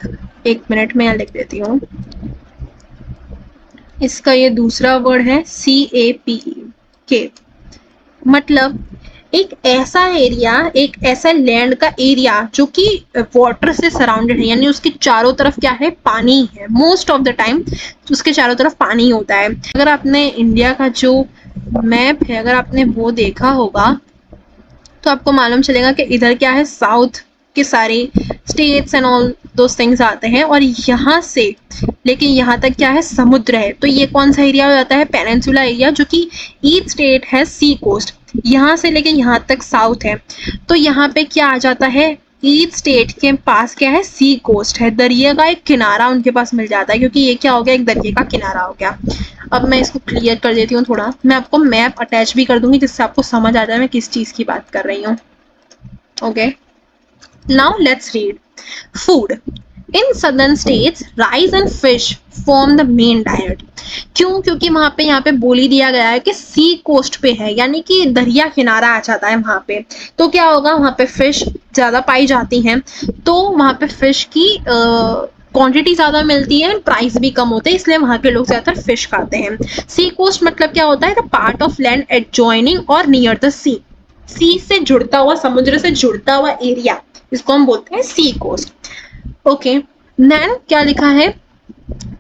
एक मिनट में यहाँ लिख देती हूँ। इसका ये दूसरा वर्ड है CAPE, केप। मतलब एक ऐसा एरिया, एक ऐसा लैंड का एरिया जो कि वाटर से सराउंडेड है, यानी उसके चारों तरफ क्या है, पानी है। मोस्ट ऑफ द टाइम उसके चारों तरफ पानी होता है। अगर आपने इंडिया का जो मैप है, अगर आपने वो देखा होगा तो आपको मालूम चलेगा कि इधर क्या है, साउथ के सारे states and all those things आते हैं, और यहाँ से लेकिन यहाँ तक क्या है, समुद्र है। तो ये कौन सा एरिया हो जाता है, पेनिनसुला एरिया, जो कि ईच स्टेट है सी कोस्ट, यहाँ से लेके यहाँ तक साउथ है। तो यहाँ पे क्या आ जाता है, ईच स्टेट के पास क्या है, सी कोस्ट है, दरिया का एक किनारा उनके पास मिल जाता है, क्योंकि ये क्या हो गया, एक दरिया का किनारा हो गया। अब मैं इसको क्लियर कर देती हूँ थोड़ा, मैं आपको मैप अटैच भी कर दूंगी जिससे आपको समझ आ जाए मैं किस चीज की बात कर रही हूँ। Okay, now let's read. Food in southern states, rice and fish form the main diet. क्यों, क्योंकि वहां पे यहाँ पे बोली दिया गया है कि सी कोस्ट पे है, यानी कि दरिया किनारा आ जाता है वहां पे। तो क्या होगा, वहां पे फिश ज्यादा पाई जाती हैं, तो वहां पे फिश की क्वांटिटी ज्यादा मिलती है, प्राइस भी कम होते हैं, इसलिए वहां के लोग ज्यादातर फिश खाते हैं। सी कोस्ट मतलब क्या होता है, the part of land adjoining और नियर द सी से जुड़ता हुआ, समुद्र से जुड़ता हुआ एरिया, इसको हम बोलते हैं सी कोस्ट। ओके, देन क्या लिखा है,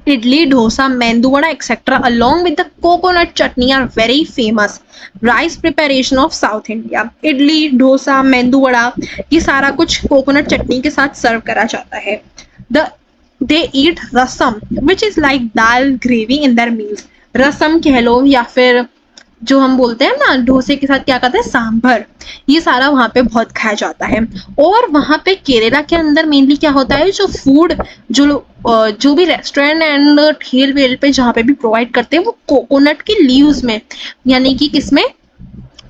idli, dosa, medu vada etcetera along with the coconut chutney are very famous rice preparation of South India. Idli, dosa, medu vada, ये सारा कुछ कोकोनट चटनी के साथ सर्व करा जाता है। The they eat rasam which is like dal gravy in their meals. Rasam कह लो, या फिर जो हम बोलते हैं ना डोसे के साथ क्या कहते हैं, सांभर, ये सारा वहां पे बहुत खाया जाता है। और वहां पे केरला के अंदर मेनली क्या होता है, जो फूड जो भी रेस्टोरेंट एंड ठेल वेल पे जहाँ पे भी प्रोवाइड करते हैं, वो कोकोनट के लीव्स में, यानी कि किसमें,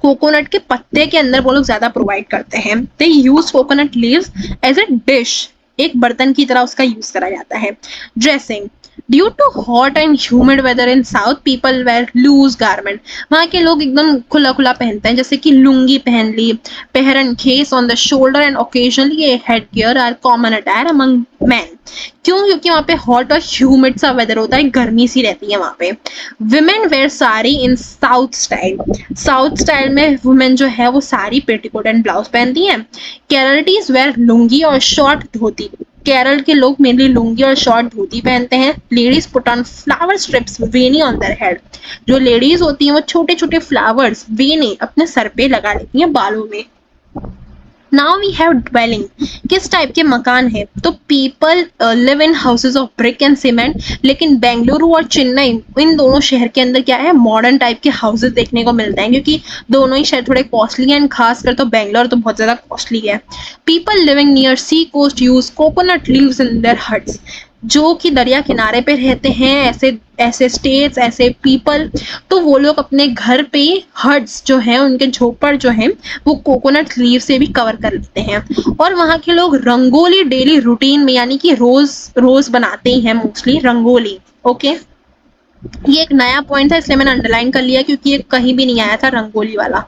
कोकोनट के पत्ते के अंदर वो लोग ज्यादा प्रोवाइड करते हैं। They use coconut leaves as a dish, एक बर्तन की तरह उसका यूज करा जाता है। Dressing, due to hot and humid weather in south, people wear loose garment. वहाँ के लोग एकदम खुला खुला पहनते हैं, जैसे कि लुंगी पहन ली, pheran khes on the shoulder and occasionally a head gear are common attire among men. क्यों, क्योंकि वहाँ पे हॉट और ह्यूमिड सा वेदर होता है, गर्मी सी रहती है वहाँ पे। Women wear sari in south style, south style में वुमेन जो है वो साड़ी, पेटीकोट एंड ब्लाउज पहनती हैं। केरलीज वेयर लुंगी और शॉर्ट धोती, केरल के लोग मेनली लुंगी और शॉर्ट धोती पहनते हैं। Ladies put on flower strips veni on their head, जो लेडीज होती हैं वो छोटे छोटे फ्लावर्स वेनी अपने सर पे लगा लेती हैं, बालों में। नाउ वी हैव ड्वेलिंग, किस टाइप के मकान है, तो people live in houses of brick and cement. लेकिन बेंगलुरु और चेन्नई, इन दोनों शहर के अंदर क्या है, मॉडर्न टाइप के हाउसेज देखने को मिलते हैं, क्योंकि दोनों ही शहर थोड़े कॉस्टली हैं, खासकर तो बेंगलोर तो बहुत ज्यादा कॉस्टली है। People living near sea coast use coconut leaves in their huts, जो कि दरिया किनारे पे रहते हैं, ऐसे ऐसे स्टेट्स, ऐसे पीपल, तो वो लोग अपने घर पे हट्स जो हैं, उनके झोपड़ जो हैं, वो कोकोनट लीव से भी कवर कर लेते हैं। और वहाँ के लोग रंगोली डेली रूटीन में, यानी कि रोज रोज बनाते ही हैं मोस्टली रंगोली। ओके, ये एक नया पॉइंट था, इसलिए मैंने अंडरलाइन कर लिया, क्योंकि ये कहीं भी नहीं आया था रंगोली वाला,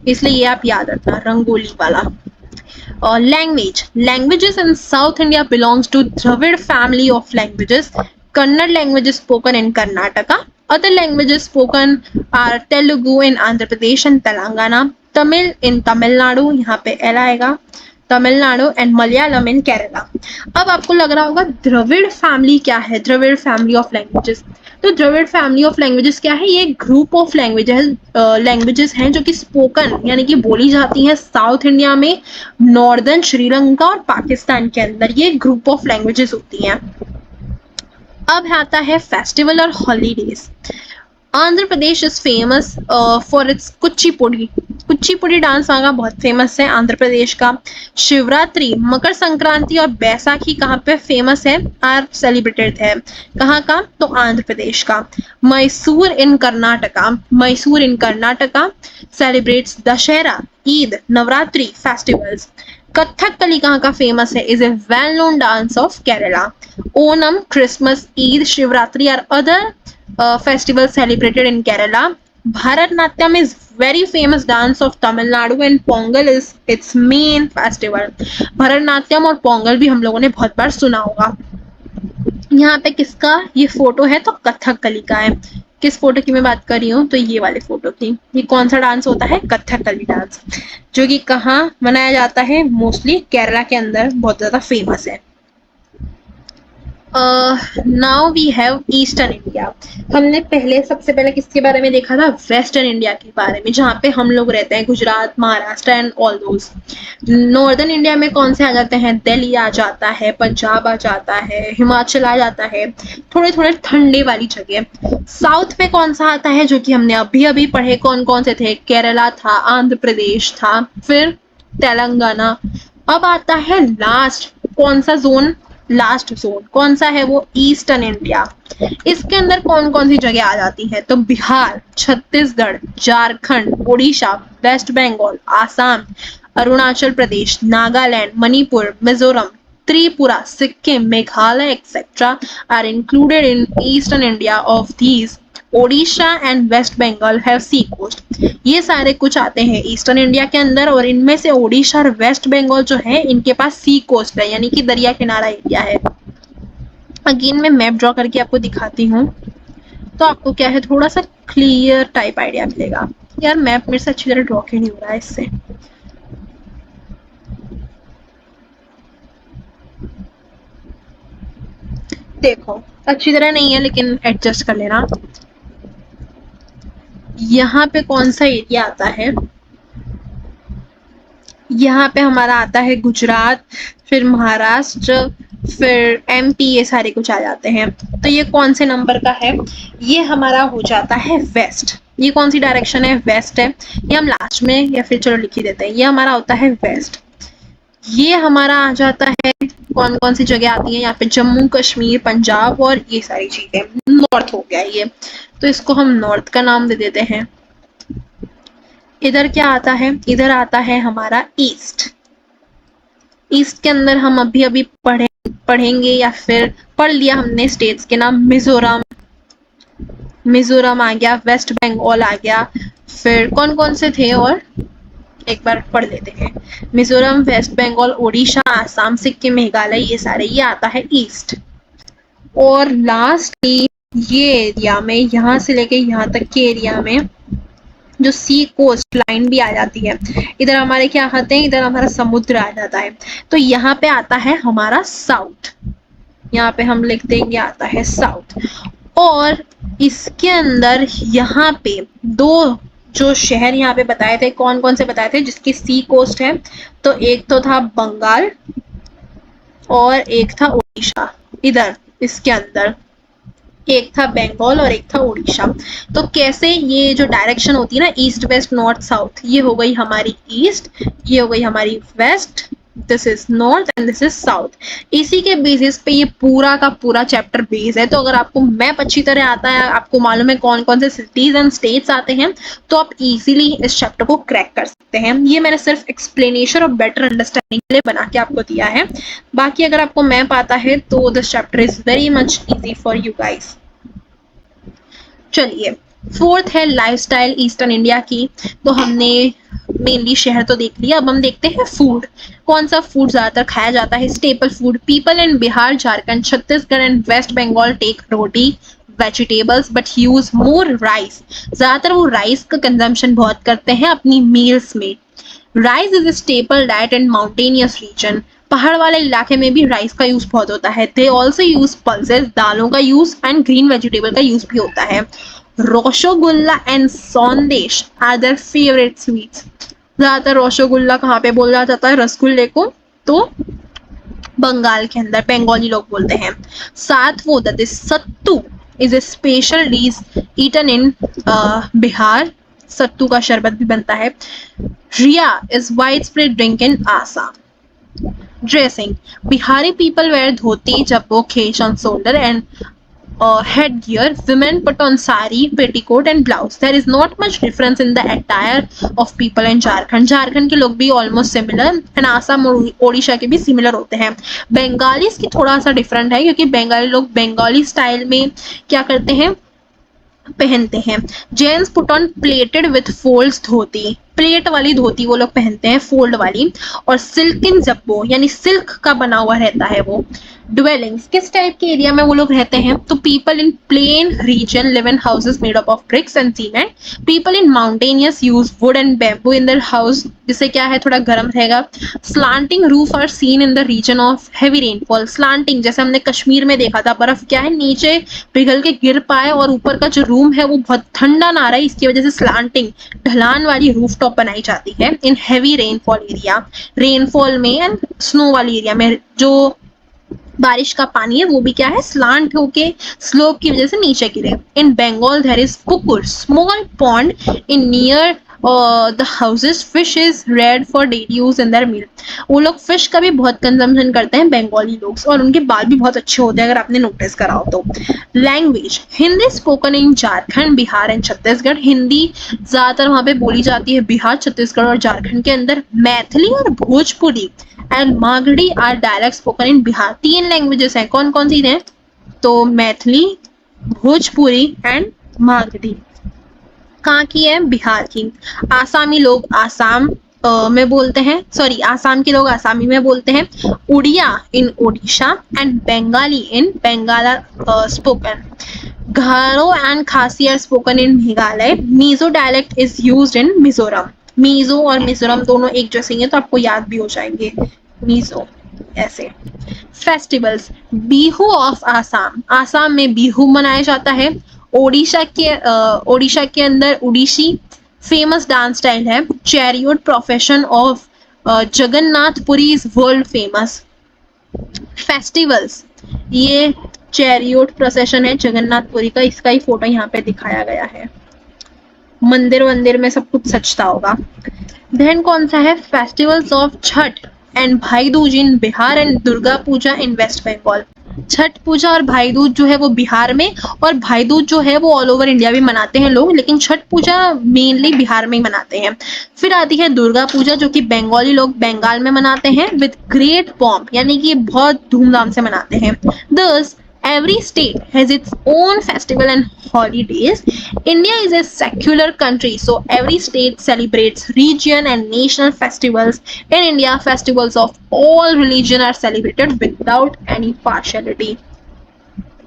इसलिए ये आप याद रखना, रंगोली वाला। Language, languages in South India belongs to Dravid family of languages. Kannada language is spoken in Karnataka. Other languages spoken are Telugu in Andhra Pradesh and Telangana, Tamil in Tamil Nadu, यहाँ पे L आएगा, तमिलनाडु, एंड मलयालम इन केरला। अब आपको लग रहा होगा द्रविड़ फैमिली क्या है, द्रविड़ फैमिली ऑफ लैंग्वेजेस। तो द्रविड़ फैमिली ऑफ लैंग्वेजेस क्या है, ये ग्रुप ऑफ लैंग्वेजेस हैं जो कि स्पोकन, यानी कि बोली जाती हैं साउथ इंडिया में, नॉर्दर्न श्रीलंका और पाकिस्तान के अंदर, ये ग्रुप ऑफ लैंग्वेजेस होती हैं। अब आता है फेस्टिवल और holidays. Andhra Pradesh is famous for its Kuchipudi, Kuchipudi dance वहाँ का बहुत फेमस है आंध्र प्रदेश का। शिवरात्रि, मकर संक्रांति और बैसाखी कहाँ पे फेमस है, आर सेलिब्रेटेड है, कहाँ का, तो आंध्र प्रदेश का। Mysore in Karnataka, Mysore in Karnataka celebrates Dussehra, Eid, Navratri festivals. Kathakali कहाँ का फेमस है, is a well known dance of Kerala. Onam, Christmas, Eid, Shivratri are other festivals celebrated in Kerala. Bharatnatyam is very famous dance of Tamil Nadu and Pongal is its main festival. Bharatanatyam और पोंगल भी हम लोगों ने बहुत बार सुना होगा। यहाँ पे किसका ये फोटो है, तो कथकली का है। किस फोटो की मैं बात कर रही हूँ, तो ये वाले फोटो की। ये कौन सा डांस होता है, कथकली डांस, जो कि कहाँ मनाया जाता है, मोस्टली केरला के अंदर बहुत ज्यादा फेमस है। Now we have eastern India. हमने पहले सबसे पहले किसके बारे में देखा था, वेस्टर्न इंडिया के बारे में, जहाँ पे हम लोग रहते हैं, Gujarat, Maharashtra and all those. Northern India में कौन से आ जाते हैं, दिल्ली आ जाता है, पंजाब आ जाता है, हिमाचल आ जाता है, थोड़े थोड़े ठंडे वाली जगह। साउथ में कौन सा आता है, जो कि हमने अभी अभी पढ़े, कौन कौन से थे, केरला था, आंध्र प्रदेश था, फिर तेलंगाना। अब आता है लास्ट, कौन सा जोन, लास्ट जोन कौन सा है, वो ईस्टर्न इंडिया। इसके अंदर कौन कौन सी जगह आ जाती है, तो Bihar, Chhattisgarh, Jharkhand, Orissa, West Bengal, Assam, Arunachal Pradesh, Nagaland, Manipur, Mizoram, Tripura, Sikkim, Meghalaya etcetera are included in eastern India. Of these Odisha and West Bengal have sea coast. ये सारे कुछ आते हैं ईस्टर्न इंडिया के अंदर, और इनमें से ओडिशा और वेस्ट बंगाल जो है, इनके पास सी कोस्ट है, यानी कि दरिया किनारा एरिया है। अगेन मैं मैप ड्रॉ करके आपको दिखाती हूँ, तो आपको क्या है, थोड़ा सा क्लियर टाइप आइडिया मिलेगा। यार मैप मेरे से अच्छी तरह ड्रॉ क्यों नहीं हो रहा है इससे। देखो अच्छी तरह नहीं है, लेकिन एडजस्ट कर लेना। यहाँ पे कौन सा एरिया आता है, यहाँ पे हमारा आता है गुजरात, फिर महाराष्ट्र, फिर एमपी, ये सारे कुछ आ जाते हैं। तो ये कौन से नंबर का है, ये हमारा हो जाता है वेस्ट। ये कौन सी डायरेक्शन है, वेस्ट है। ये हम लास्ट में या फिर चलो लिख ही देते हैं, ये हमारा होता है वेस्ट। ये हमारा आ जाता है, कौन कौन सी जगह आती है यहाँ पे, जम्मू कश्मीर, पंजाब और ये सारी चीजें, नॉर्थ हो गया ये, तो इसको हम नॉर्थ का नाम दे देते हैं। इधर क्या आता है, इधर आता है हमारा ईस्ट। ईस्ट के अंदर हम अभी अभी पढ़ेंगे या फिर पढ़ लिया हमने स्टेट्स के नाम, मिजोरम, मिजोरम आ गया, वेस्ट बंगाल आ गया, फिर कौन कौन से थे और एक बार पढ़ लेते हैं, मिजोरम, वेस्ट बंगाल, ओडिशा, आसाम, सिक्किम, मेघालय, ये सारे, ये आता है ईस्ट। और लास्टली ये एरिया में, यहाँ से लेके यहाँ तक के एरिया में जो सी कोस्ट लाइन भी आ जाती है, इधर हमारे क्या आते हैं, इधर हमारा समुद्र आ जाता है, तो यहाँ पे आता है हमारा साउथ। यहाँ पे हम लिख देंगे आता है साउथ। और इसके अंदर यहाँ पे दो जो शहर यहाँ पे बताए थे, कौन कौन से बताए थे जिसकी सी कोस्ट है, तो एक तो था बंगाल और एक था उड़ीसा। इधर इसके अंदर एक था बंगाल और एक था उड़ीसा। तो कैसे ये जो डायरेक्शन होती है ना, ईस्ट वेस्ट नॉर्थ साउथ, ये हो गई हमारी ईस्ट, ये हो गई हमारी west, this is north and this is south. इसी के बेसिस पे ये पूरा का पूरा चैप्टर बेस है। तो अगर आपको मैप अच्छी तरह आता है, आपको मालूम है कौन कौन से सिटीज एंड स्टेट्स आते हैं, तो आप इजीली इस चैप्टर को क्रैक कर सकते हैं। ये मैंने सिर्फ एक्सप्लेनेशन और बेटर अंडरस्टैंडिंग के लिए बना के आपको दिया है। बाकी अगर आपको मैप आता है तो this chapter is very much easy for you guys. चलिए फोर्थ है लाइफस्टाइल ईस्टर्न इंडिया की। तो हमने मेनली शहर तो देख लिया, अब हम देखते हैं फूड। कौन सा फूड ज्यादातर खाया जाता है, staple food. People in Bihar, Jharkhand, Chhattisgarh and West Bengal take roti vegetables but use more rice. ज्यादातर वो राइस का कंजम्पशन बहुत करते हैं अपनी मील्स में। Rice is a staple diet in mountainous region। पहाड़ वाले इलाके में भी राइस का यूज बहुत होता है। दे ऑल्सो यूज पल्सेस, दालों का यूज एंड ग्रीन वेजिटेबल का यूज भी होता है। रसगुल्ला एंड संदेश आर देयर फेवरेट स्वीट्स। ज्यादातर रसगुल्ला कहाँ पे बोला जाता है, रसगुल्ले को, तो बंगाल के अंदर बंगाली लोग बोलते हैं। साथ वो that is sattu is a special dish eaten in Bihar. Sattu का शरबत भी बनता है। रिया is widespread drink in Assam. Dressing. Bihari people wear dhoti, jabbo, khesh on shoulder and headgear. Women put on sari, petticoat and blouse. There is not much difference in the attire of people in Jharkhand. Jharkhand के लोग भी almost similar and Assam और ओडिशा के भी similar होते हैं। बंगालीज की थोड़ा सा different है, क्योंकि बंगाली लोग बंगाली स्टाइल में क्या करते हैं, पहनते हैं। Gents put on plated with folds dhoti. Plate वाली धोती वो लोग पहनते हैं, फोल्ड वाली, और सिल्क इन जब्बो यानी सिल्क का बना हुआ रहता है वो। Dwellings, किस टाइप के एरिया में वो लोग रहते हैं? तो people in plain region live in houses made up of bricks and cement. People in mountainous use wood and bamboo in their house, जिससे क्या है थोड़ा गर्म रहेगा। Slanting roof are seen in the region of heavy rainfall. Slanting जैसे हमने कश्मीर में देखा था, बर्फ क्या है नीचे पिघल के गिर पाए और ऊपर का जो रूम है वो बहुत ठंडा ना रहा है, इसकी वजह से स्लांटिंग ढलान वाली रूफ टॉप बनाई जाती है in heavy rainfall area. Rainfall में एंड स्नो वाली एरिया में जो बारिश का पानी है वो भी क्या है, स्लांट होके स्लोप की वजह से नीचे गिरे। इन बंगाल देयर इज कुकुर small pond in near the houses. Fish is reared for daily use in their meal. वो लोग फिश का भी बहुत कंजम्पशन करते हैं बंगाली लोग, और उनके बाल भी बहुत अच्छे होते हैं अगर आपने नोटिस करा हो तो। Language, Hindi spoken in Jharkhand, Bihar and Chhattisgarh. Hindi ज्यादातर वहां पे बोली जाती है बिहार, छत्तीसगढ़ और झारखंड के अंदर। मैथिली और Bhojpuri and Magahi are dialect spoken in Bihar. 3 languages हैं, कौन कौन सी हैं? तो मैथिली, भोजपुरी एंड मागड़ी। कहाँ की है? बिहार की। आसामी लोग आसाम में बोलते हैं, सॉरी आसाम के लोग आसामी में बोलते हैं। Odia in Odisha and Bengali in Bangla spoken. Garo and Khasi are spoken in Meghalaya. Mizo dialect is used in Mizoram. Mizo और मिजोरम दोनों एक जैसे ही हैं तो आपको याद भी हो जाएंगे, मिजो ऐसे। फेस्टिवल्स, बिहू ऑफ आसाम, आसाम में बिहू मनाया जाता है। ओडिशा के अंदर उड़ीसी फेमस डांस स्टाइल है। Chariot profession of Jagannath Puri is world famous. Festivals, ये चैरियोट प्रोसेशन है जगन्नाथपुरी का, इसका ही फोटो यहाँ पे दिखाया गया है। मंदिर वंदिर में सब कुछ सजता होगा। देन कौन सा है? Festivals of Chhath and Bhai Dooj in Bihar and Durga Puja in West Bengal. Chhath Puja और भाई दूज जो है वो बिहार में, और भाई दूज जो है वो ऑल ओवर इंडिया भी मनाते हैं लोग, लेकिन छठ पूजा मेनली बिहार में ही मनाते हैं। फिर आती है दुर्गा पूजा जो कि बंगाली लोग बंगाल में मनाते हैं विद ग्रेट पॉम्प, यानी कि बहुत धूमधाम से मनाते हैं। दस every state has its own festival and holidays. India is a secular country, so every state celebrates region and national festivals. In India, festivals of all religion are celebrated without any partiality.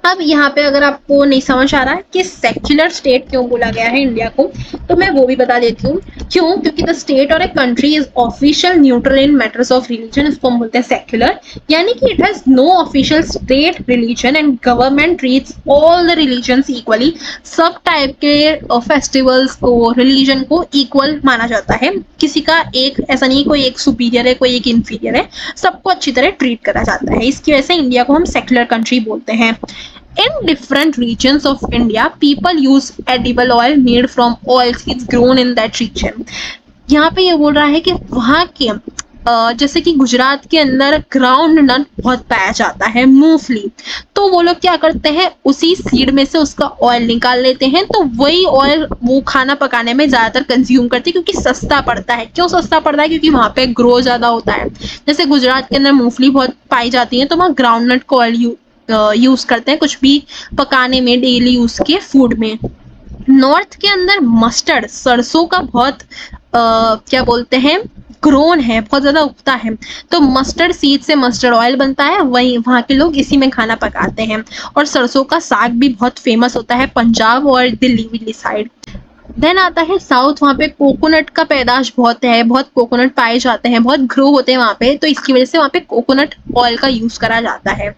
अब यहाँ पे अगर आपको नहीं समझ आ रहा है कि सेक्युलर स्टेट क्यों बोला गया है इंडिया को, तो मैं वो भी बता देती हूँ क्यों। क्योंकि द स्टेट और a country is official neutral in matters of religion, इसको हम बोलते हैं सेक्युलर, यानी कि it has no official state religion and government treats all the religions equally. सब टाइप के फेस्टिवल्स को, रिलीजन को इक्वल माना जाता है, किसी का एक ऐसा नहीं कोई एक सुपीरियर है कोई एक इंफीरियर है, सबको अच्छी तरह ट्रीट करा जाता है। इसकी वजह से इंडिया को हम सेक्युलर कंट्री बोलते हैं। In different regions of India, people use edible oil made from oil seeds grown in that region. यहाँ पे ये बोल रहा है कि वहाँ के जैसे कि गुजरात के अंदर ग्राउंड नट बहुत पाया जाता है, मूंगफली, तो वो लोग क्या करते हैं उसी सीड में से उसका ऑयल निकाल लेते हैं, तो वही ऑयल वो खाना पकाने में ज्यादातर कंज्यूम करते हैं क्योंकि सस्ता पड़ता है। क्यों सस्ता पड़ता है? क्योंकि वहाँ पे ग्रो ज्यादा होता है। जैसे गुजरात के अंदर मूंगफली बहुत पाई जाती है तो वहाँ ग्राउंड नट को ऑयल यूज करते हैं कुछ भी पकाने में, डेली यूज के फूड में। नॉर्थ के अंदर मस्टर्ड, सरसों का बहुत क्या बोलते हैं ग्रोन है, बहुत ज्यादा उगता है, तो मस्टर्ड सीड से मस्टर्ड ऑयल बनता है, वही वहाँ के लोग इसी में खाना पकाते हैं। और सरसों का साग भी बहुत फेमस होता है पंजाब और दिल्ली विल्ली साइड। देन आता है साउथ, वहाँ पे कोकोनट का पैदाश बहुत है, बहुत कोकोनट पाए जाते हैं, बहुत ग्रो होते हैं वहाँ पे, तो इसकी वजह से वहाँ पे कोकोनट ऑयल का यूज करा जाता है।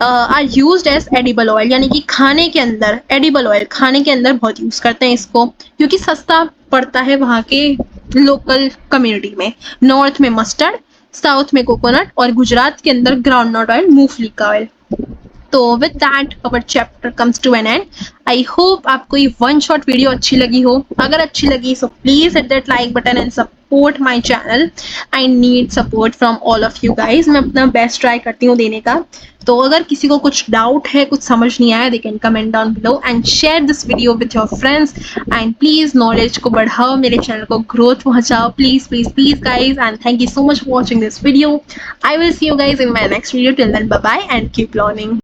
Are used as edible oil, यानी कि खाने के अंदर, एडिबल ऑयल खाने के अंदर बहुत यूज करते हैं इसको क्योंकि सस्ता पड़ता है वहाँ के लोकल कम्युनिटी में। नॉर्थ में मस्टर्ड, साउथ में कोकोनट और गुजरात के अंदर ग्राउंडनट ऑयल, मूंगफली का ऑयल। तो with that our chapter comes to an end. I hope आपको ये वन शॉट वीडियो अच्छी लगी हो। अगर अच्छी लगी so please hit that like button and support my channel. I need support from all of you guys. मैं अपना बेस्ट ट्राई करती हूँ देने का। तो अगर किसी को कुछ डाउट है, कुछ समझ नहीं आया, they can comment down below and share this video with your friends and please knowledge को बढ़ाओ, मेरे चैनल को ग्रोथ पहुंचाओ, please please please guys. And thank you so much for watching this video. I will see you guys in my next video. Till then bye bye and keep learning.